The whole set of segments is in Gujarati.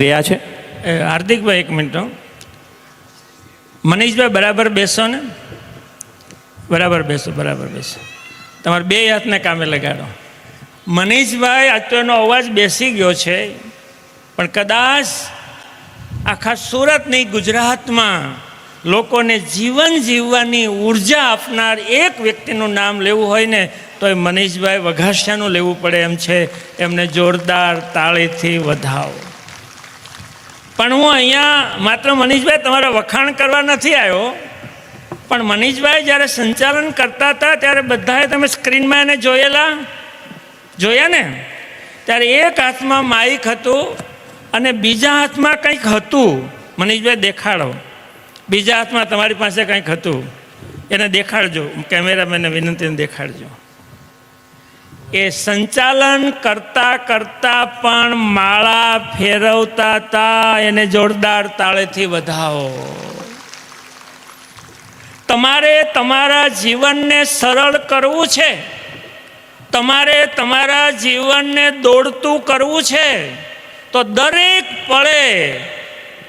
રહ્યા છે. હાર્દિકભાઈ એક મિનિટ, મનીષભાઈ બરાબર બેસો ને, બરાબર બેસો, બરાબર બેસો. તમારે બે હાથને કામે લગાડો. મનીષભાઈ આજ તો એનો અવાજ બેસી ગયો છે, પણ કદાચ આખા સુરતની, ગુજરાતમાં લોકોને જીવન જીવવાની ઉર્જા આપનાર એક વ્યક્તિનું નામ લેવું હોય ને તો એ મનીષભાઈ વઘાસિયાનું લેવું પડે એમ છે. એમને જોરદાર તાળીથી વધાવો. પણ હું અહીંયા માત્ર મનીષભાઈ તમારા વખાણ કરવા નથી આવ્યો, પણ મનીષભાઈ જ્યારે સંચાલન કરતા હતા ત્યારે બધાએ તમે સ્ક્રીનમાં એને જોયા ને, ત્યારે એક હાથમાં માઇક હતું અને બીજા હાથમાં કંઈક હતું. મનીષભાઈ દેખાડો, બીજા હાથમાં તમારી પાસે કંઈક હતું, એને દેખાડજો. કેમેરામેનને વિનંતીને દેખાડજો. એ સંચાલન કરતા કરતા પણ માળા ફેરવતા હતા. એને જોરદાર તાળીથી વધાવો. તમારે તમારા જીવનને સરળ કરવું છે, તમારે તમારા જીવનને દોડતું કરવું છે, તો દરેક પળે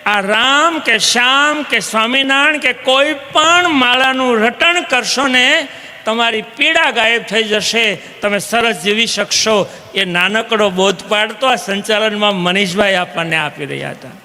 આ રામ કે શ્યામ કે સ્વામિનારાયણ કે કોઈ પણ માળાનું રટણ કરશો ને તમારી પીડા ગાયબ થઈ જશે, તમે સરસ જીવી શકશો. એ નાનકડો બોધ પાડતો આ સંચાલનમાં મનીષભાઈ આપણને આપી રહ્યા હતા.